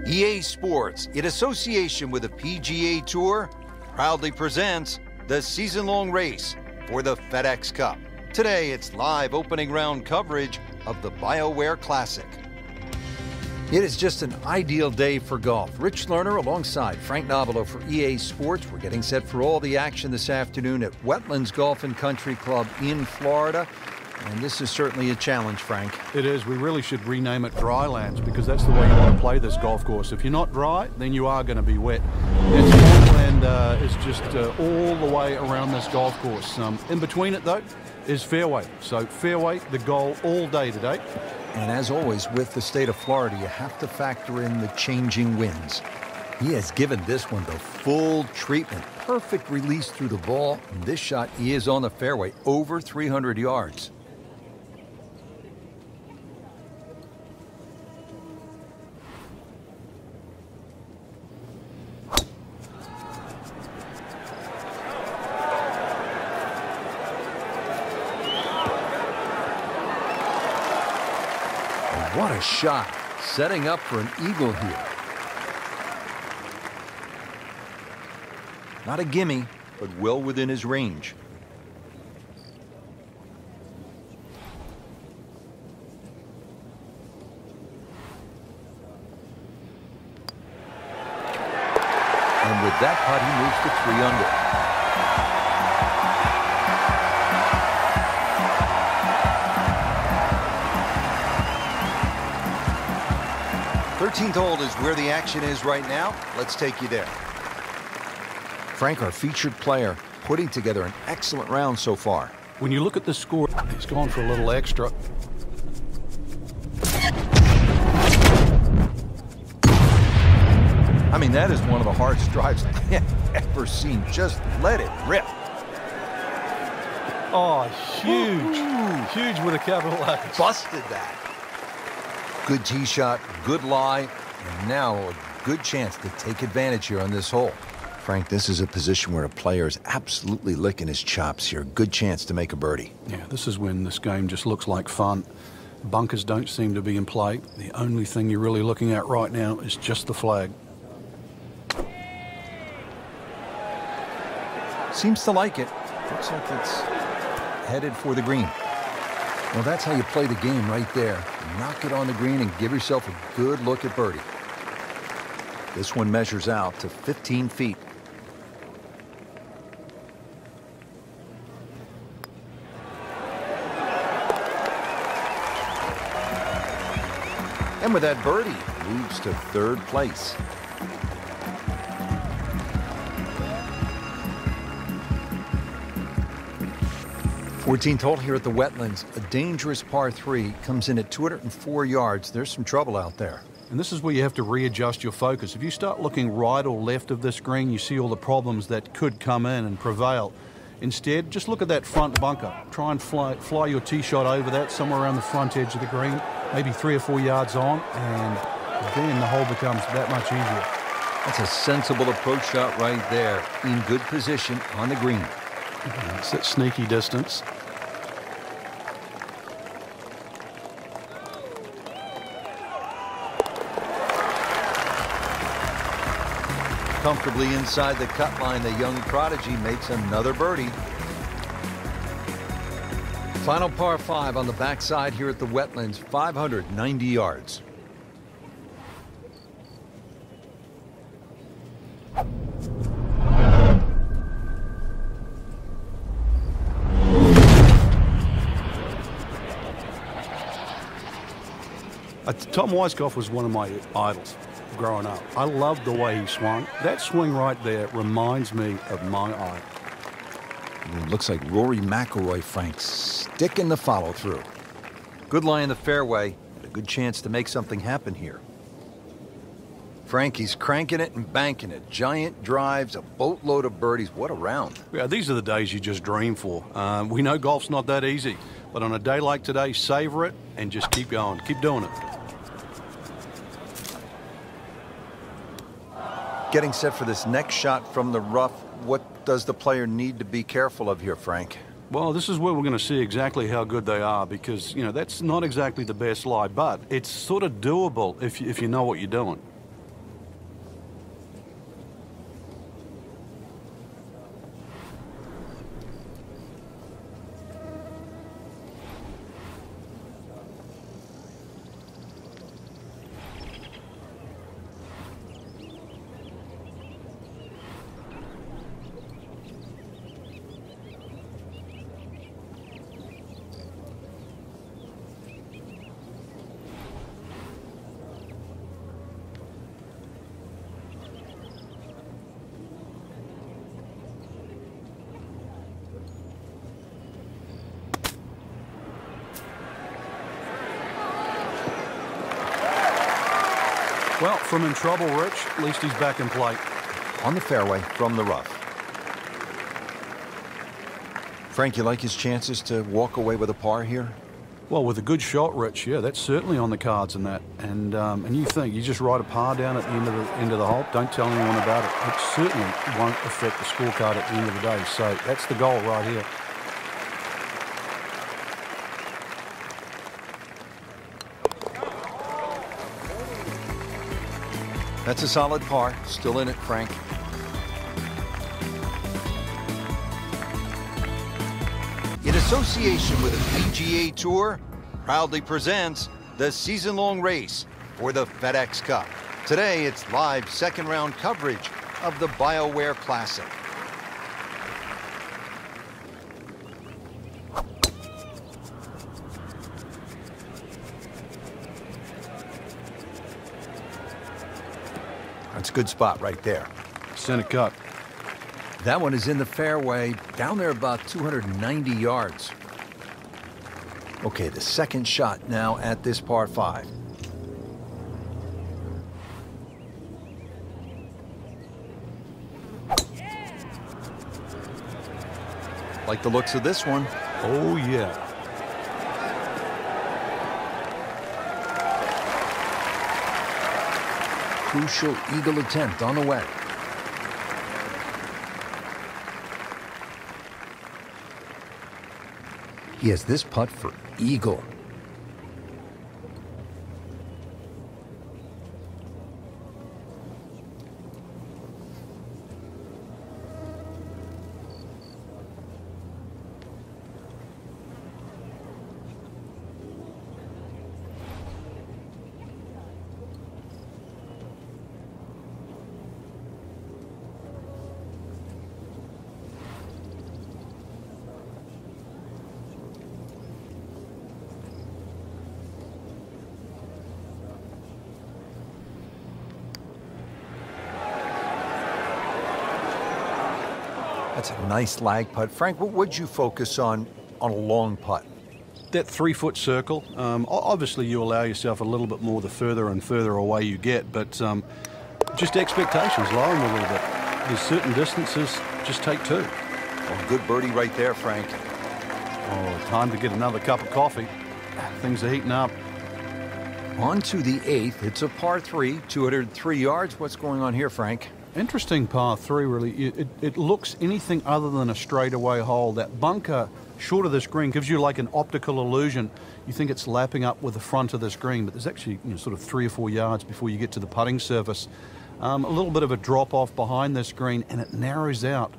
EA Sports, in association with the PGA Tour, proudly presents the season-long race for the FedEx Cup. Today, it's live opening round coverage of the Bioware Classic. It is just an ideal day for golf. Rich Lerner alongside Frank Nobilo for EA Sports. We're getting set for all the action this afternoon at Wetlands Golf and Country Club in Florida. And this is certainly a challenge, Frank. It is. We really should rename it Drylands because that's the way you want to play this golf course. If you're not dry, then you are going to be wet. And swampland is just all the way around this golf course. In between it, though, is fairway. So fairway, the goal all day today. And as always, with the state of Florida, you have to factor in the changing winds. He has given this one the full treatment. Perfect release through the ball. And this shot, he is on the fairway, over 300 yards. What a shot, setting up for an eagle here. Not a gimme, but well within his range. And with that putt, he moves to 3 under. 13th hole is where the action is right now. Let's take you there. Frank, our featured player, putting together an excellent round so far. When you look at the score, he's gone for a little extra. I mean, that is one of the hardest drives I've ever seen. Just let it rip. Oh, huge. Ooh. Huge with a capital H. Busted that. Good tee shot, good lie, and now a good chance to take advantage here on this hole. Frank, this is a position where a player is absolutely licking his chops here. Good chance to make a birdie. Yeah, this is when this game just looks like fun. Bunkers don't seem to be in play. The only thing you're really looking at right now is just the flag. Seems to like it. Looks like it's headed for the green. Well, that's how you play the game right there. Knock it on the green and give yourself a good look at birdie. This one measures out to 15 feet. And with that birdie, moves to 3rd place. Fourteenth hole here at the Wetlands. A dangerous par 3 comes in at 204 yards. There's some trouble out there. And this is where you have to readjust your focus. If you start looking right or left of this green, you see all the problems that could come in and prevail. Instead, just look at that front bunker. Try and fly your tee shot over that, somewhere around the front edge of the green, maybe 3 or 4 yards on, and then the hole becomes that much easier. That's a sensible approach shot right there. In good position on the green. It's that sneaky distance. Comfortably inside the cut line, the young prodigy makes another birdie. Final par 5 on the backside here at the Wetlands, 590 yards. Tom Weiskopf was one of my idols growing up. I loved the way he swung. That swing right there reminds me of my idol. It looks like Rory McIlroy, Frank, sticking the follow-through. Good lie in the fairway, but a good chance to make something happen here. Frank, he's cranking it and banking it. Giant drives, a boatload of birdies. What a round. Yeah, these are the days you just dream for. We know golf's not that easy, but on a day like today, savor it and just keep going. Keep doing it. Getting set for this next shot from the rough. What does the player need to be careful of here, Frank? Well, this is where we're going to see exactly how good they are because, you know, that's not exactly the best lie, but it's sort of doable if you know what you're doing. Well, from in trouble, Rich, at least he's back in play. On the fairway from the rough. Frank, you like his chances to walk away with a par here? Well, with a good shot, Rich, yeah, that's certainly on the cards in that. And you think you just write a par down at the end of the hole, don't tell anyone about it. It certainly won't affect the scorecard at the end of the day. So that's the goal right here. That's a solid par. Still in it, Frank. In association with the PGA Tour, proudly presents the season-long race for the FedEx Cup. Today, it's live second-round coverage of the Bioware Classic. That's a good spot right there. Center cut. That one is in the fairway, down there about 290 yards. Okay, the second shot now at this par 5. Like the looks of this one. Oh, yeah. Crucial eagle attempt on the way. He has this putt for eagle. That's a nice lag putt. Frank, what would you focus on a long putt? That 3-foot circle. Obviously, you allow yourself a little bit more the further and further away you get, but just expectations, lower them a little bit. There's certain distances, just take 2. Well, good birdie right there, Frank. Oh, time to get another cup of coffee. Things are heating up. On to the 8th. It's a par 3, 203 yards. What's going on here, Frank? Interesting par 3, really. It looks anything other than a straightaway hole. That bunker short of this green gives you like an optical illusion. You think it's lapping up with the front of this green, but there's actually sort of 3 or 4 yards before you get to the putting surface. A little bit of a drop off behind this green, and it narrows out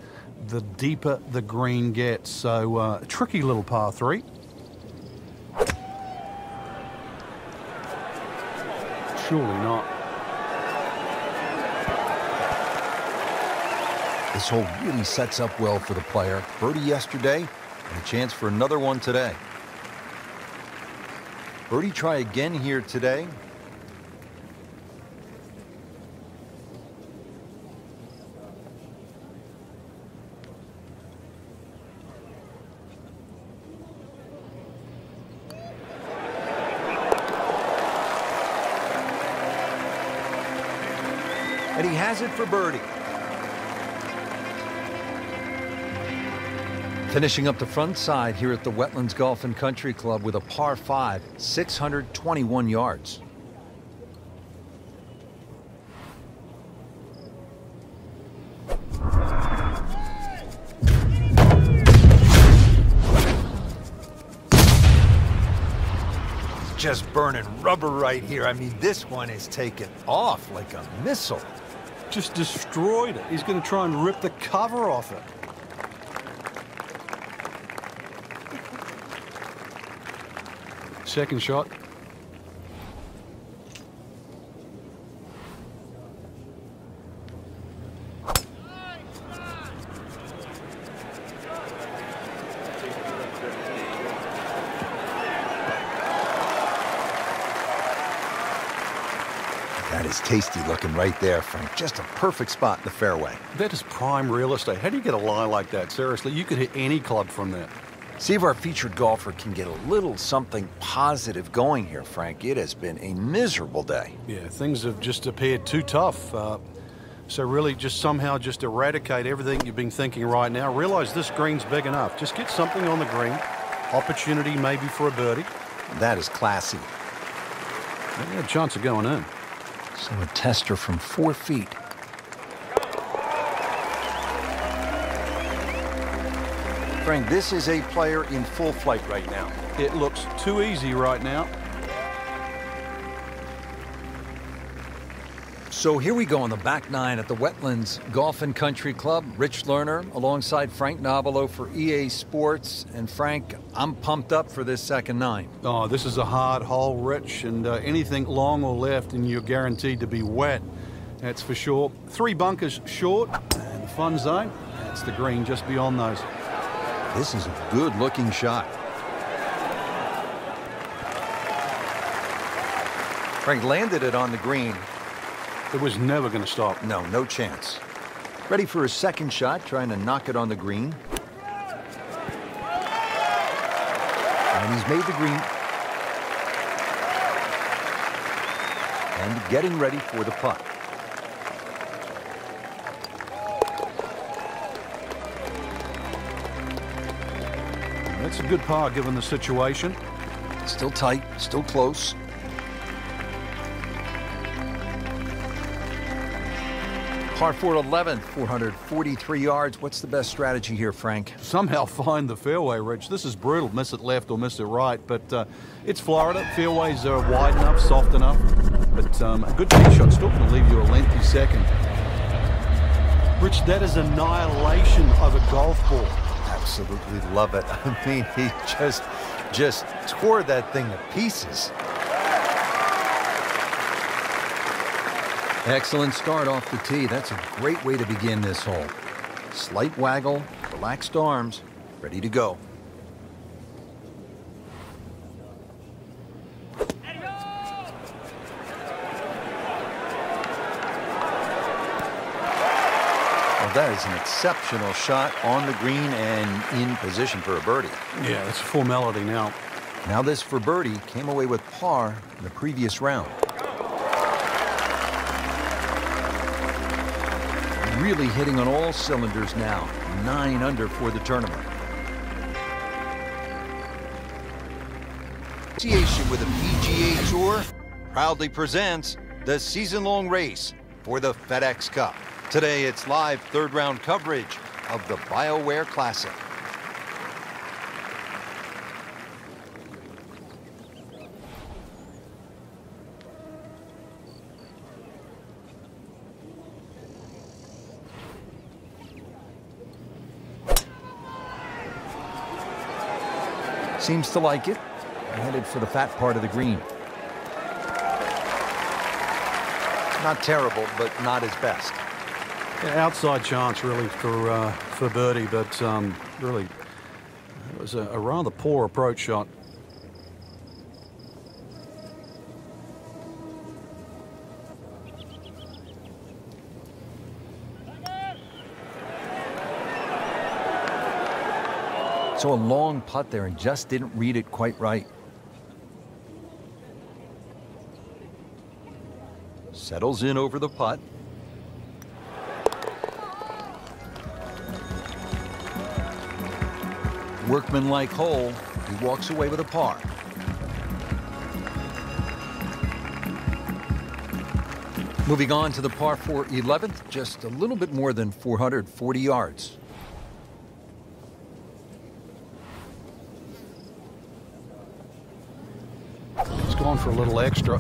the deeper the green gets. So a tricky little par 3. Surely not. This hole really sets up well for the player. Birdie yesterday, and a chance for another one today. Birdie try again here today. And he has it for birdie. Finishing up the front side here at the Wetlands Golf and Country Club with a par 5, 621 yards. Just burning rubber right here. I mean, this one is taken off like a missile. Just destroyed it. He's going to try and rip the cover off it. Second shot. That is tasty looking right there, Frank. Just a perfect spot in the fairway. That is prime real estate. How do you get a lie like that? Seriously, you could hit any club from that. See if our featured golfer can get a little something positive going here, Frank. It has been a miserable day. Yeah, things have just appeared too tough. So really just somehow just eradicate everything you've been thinking right now. Realize this green's big enough. Just get something on the green. Opportunity maybe for a birdie. That is classy. Maybe a chance of going in. So a tester from 4 feet. Frank, this is a player in full flight right now. It looks too easy right now. So here we go on the back nine at the Wetlands Golf and Country Club. Rich Lerner alongside Frank Nobilo for EA Sports. And Frank, I'm pumped up for this second nine. Oh, this is a hard hole, Rich, and anything long or left and you're guaranteed to be wet. That's for sure. 3 bunkers short and the fun zone. That's the green just beyond those. This is a good-looking shot. Frank landed it on the green. It was never going to stop. No chance. Ready for his second shot, trying to knock it on the green. And he's made the green. And getting ready for the putt. That's a good par given the situation. Still tight, still close. Par 4 11, 443 yards. What's the best strategy here, Frank? Somehow find the fairway, Rich. This is brutal. Miss it left or miss it right. But it's Florida. Fairways are wide enough, soft enough. But a good tee shot still going to leave you a lengthy second. Rich, that is annihilation of a golf ball. Absolutely love it. I mean, he just tore that thing to pieces. Excellent start off the tee. That's a great way to begin this hole. Slight waggle, relaxed arms, ready to go. Well, that is an exceptional shot on the green and in position for a birdie. Yeah, it's a formality now. Now this for birdie came away with par in the previous round. Really hitting on all cylinders now. 9 under for the tournament. Association with the PGA Tour proudly presents the season-long race for the FedEx Cup. Today it's live third-round coverage of the Bioware Classic. Seems to like it. Headed for the fat part of the green. Not terrible, but not his best. Yeah, outside chance really for birdie, but really it was a rather poor approach shot. So a long putt there and just didn't read it quite right. Settles in over the putt. Workmanlike hole. He walks away with a par. Moving on to the par 4 11th, just a little bit more than 440 yards. He's gone for a little extra.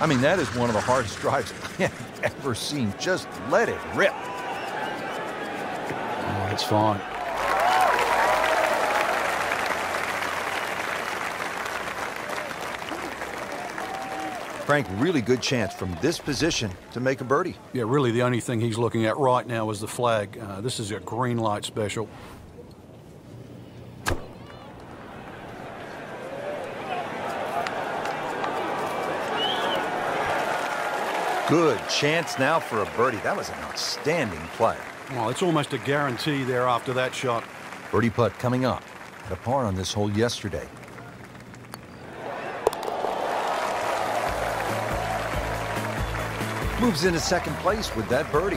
I mean, that is one of the hardest drives I've ever seen. Just let it rip. Oh, it's fine. Frank, really good chance from this position to make a birdie. Yeah, really the only thing he's looking at right now is the flag. This is a green light special. Good chance now for a birdie. That was an outstanding play. Well, it's almost a guarantee there after that shot. Birdie putt coming up. Had a par on this hole yesterday. Moves into second place with that birdie.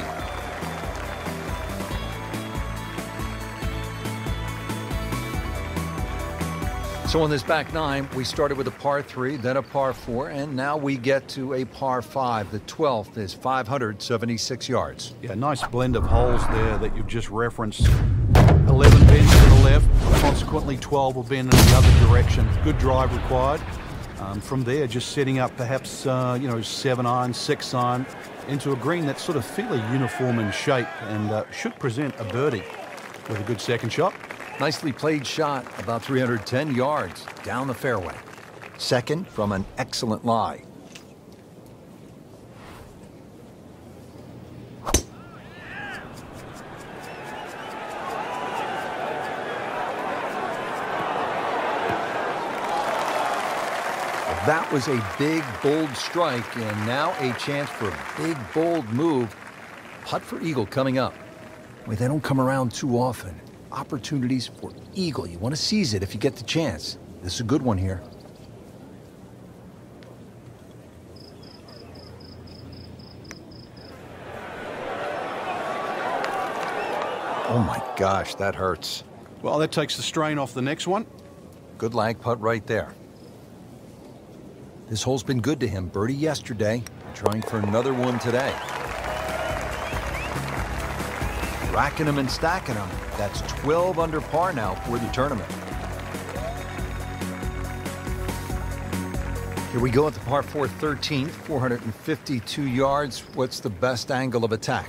So on this back nine, we started with a par 3, then a par 4, and now we get to a par 5. The 12th is 576 yards. Yeah, nice blend of holes there that you've just referenced. 11 bends to the left, consequently 12 will bend in the other direction. Good drive required. From there, just setting up perhaps, 7 iron, 6 iron into a green that's sort of fairly uniform in shape and should present a birdie with a good second shot. Nicely played shot, about 310 yards down the fairway. Second from an excellent lie. That was a big, bold strike, and now a chance for a big, bold move. Putt for eagle coming up. Well, they don't come around too often. Opportunities for eagle. You want to seize it if you get the chance. This is a good one here. Oh my gosh, that hurts. Well, that takes the strain off the next one. Good lag putt right there. This hole's been good to him. Birdie yesterday, trying for another one today. Racking them and stacking them. That's 12 under par now for the tournament. Here we go at the par 4 13th, 452 yards. What's the best angle of attack?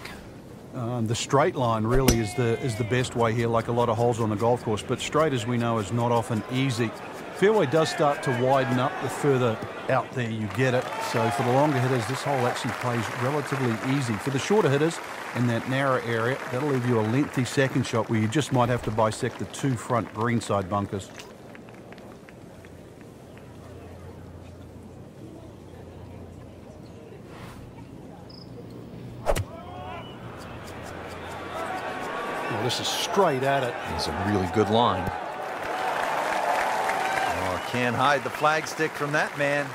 The straight line really is the best way here, like a lot of holes on the golf course. But straight, as we know, is not often easy. Fairway does start to widen up the further out there you get it. So for the longer hitters, this hole actually plays relatively easy. For the shorter hitters in that narrow area, that'll leave you a lengthy second shot where you just might have to bisect the 2 front greenside bunkers. Well, this is straight at it. It's a really good line. Can't hide the flagstick from that man.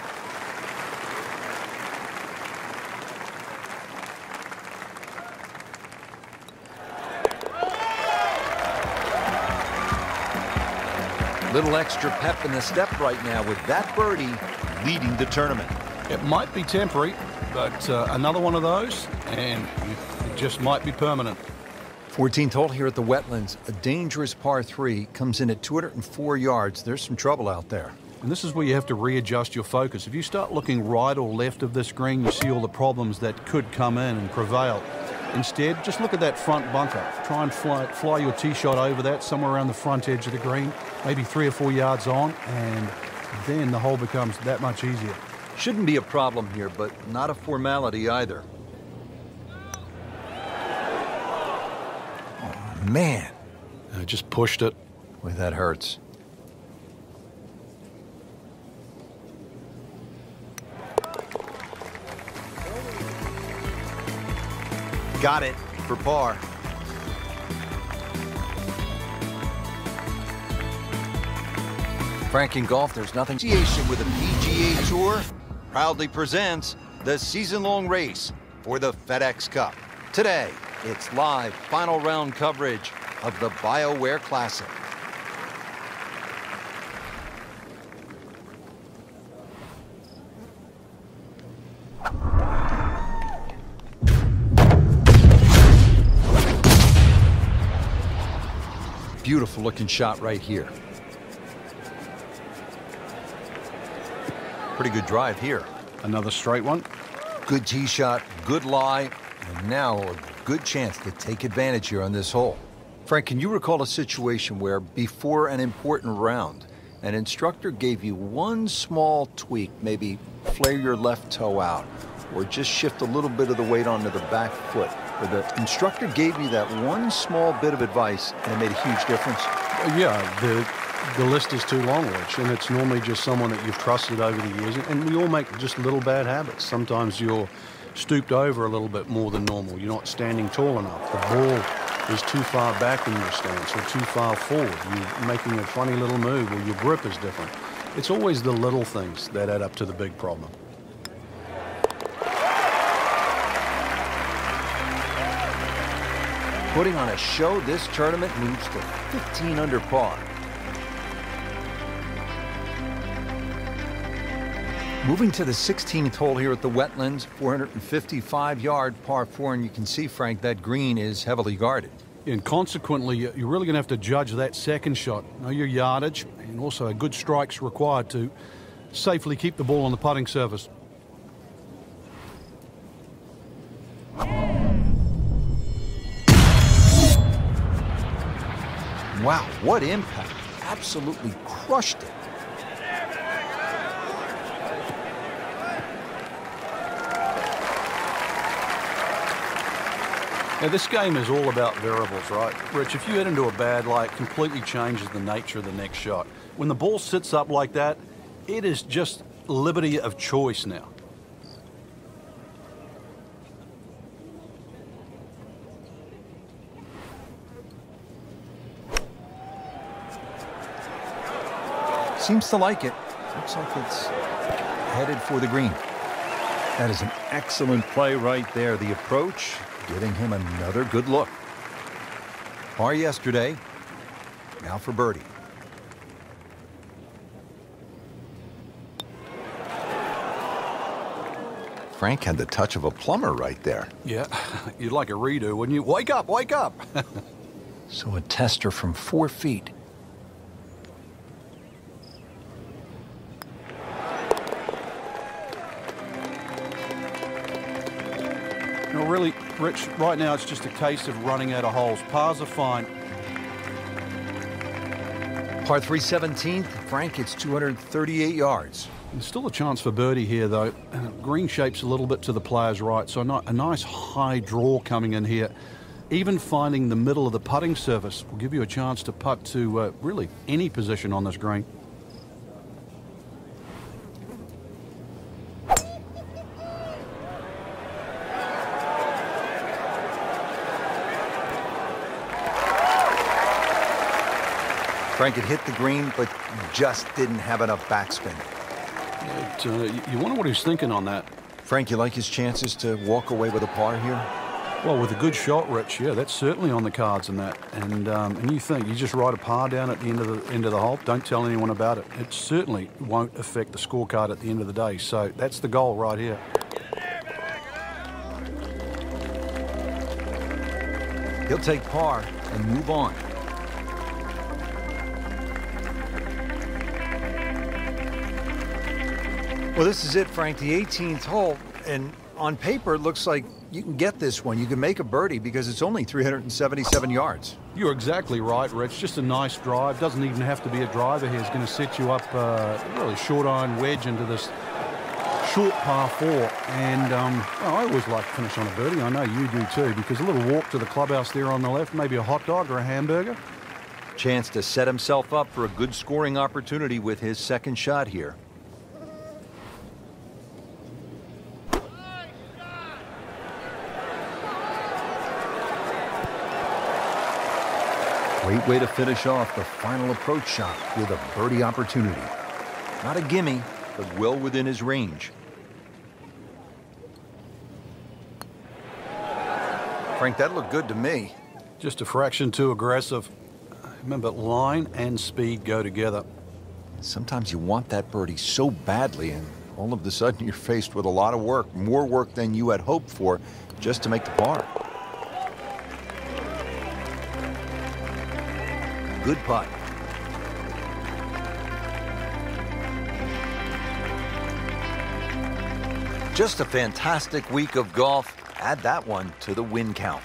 Little extra pep in the step right now with that birdie leading the tournament. It might be temporary, but another one of those, and it just might be permanent. 14th hole here at the Wetlands. A dangerous par 3 comes in at 204 yards. There's some trouble out there. And this is where you have to readjust your focus. If you start looking right or left of this green, you see all the problems that could come in and prevail. Instead, just look at that front bunker. Try and fly your tee shot over that, somewhere around the front edge of the green, maybe 3 or 4 yards on, and then the hole becomes that much easier. Shouldn't be a problem here, but not a formality either. Man, I just pushed it. boy, that hurts. Got it for par. Frank, in golf, there's nothing. Association with the PGA Tour proudly presents the season-long race for the FedEx Cup. Today, it's live final round coverage of the Bioware Classic. Beautiful looking shot right here. Pretty good drive here. Another straight one. Good tee shot, good lie, and now a good chance to take advantage here on this hole. Frank, can you recall a situation where before an important round, an instructor gave you one small tweak, maybe flare your left toe out, or just shift a little bit of the weight onto the back foot, where the instructor gave you that one small bit of advice and it made a huge difference? Yeah, the list is too long, Rich, and it's normally just someone that you've trusted over the years, and we all make just little bad habits. Sometimes you're stooped over a little bit more than normal. You're not standing tall enough. The ball is too far back in your stance or too far forward. You're making a funny little move, or your grip is different. It's always the little things that add up to the big problem. Putting on a show, this tournament moves to 15 under par. Moving to the 16th hole here at the Wetlands, 455-yard par 4, and you can see, Frank, that green is heavily guarded. And consequently, you're really going to have to judge that second shot. Know your yardage, and also a good strike's required to safely keep the ball on the putting surface. Wow, what impact. Absolutely crushed it. Now, this game is all about variables, right? Rich, if you hit into a bad lie, it completely changes the nature of the next shot. When the ball sits up like that, it is just liberty of choice now. Seems to like it. Looks like it's headed for the green. That is an excellent play right there. The approach, giving him another good look. Par yesterday, now for birdie. Frank had the touch of a plumber right there. Yeah, you'd like a redo, wouldn't you? Wake up, wake up! So a tester from 4 feet. You know, really, Rich, right now it's just a case of running out of holes. Pars are fine. Par 3 17th, Frank, it's 238 yards. There's still a chance for birdie here, though. Green shape's a little bit to the player's right, so a nice high draw coming in here. Even finding the middle of the putting surface will give you a chance to putt to really any position on this green. Frank had hit the green, but just didn't have enough backspin. You wonder what he's thinking on that. Frank, you like his chances to walk away with a par here? Well, with a good shot, Rich, yeah, that's certainly on the cards in that. And you think you just write a par down at the end of the hole, don't tell anyone about it. It certainly won't affect the scorecard at the end of the day. So that's the goal right here. He'll take par and move on. Well, this is it, Frank, the 18th hole, and on paper, it looks like you can get this one. You can make a birdie because it's only 377 yards. You're exactly right, Rich. Just a nice drive. Doesn't even have to be a driver here. It's going to set you up really short iron wedge into this short par 4. And I always like to finish on a birdie. I know you do too, because a little walk to the clubhouse there on the left, maybe a hot dog or a hamburger. Chance to set himself up for a good scoring opportunity with his second shot here. Great way to finish off the final approach shot with a birdie opportunity. Not a gimme, but well within his range. Frank, that looked good to me. Just a fraction too aggressive. Remember, line and speed go together. Sometimes you want that birdie so badly, and all of a sudden you're faced with a lot of work, more work than you had hoped for, just to make the par. Good putt. Just a fantastic week of golf. Add that one to the win count.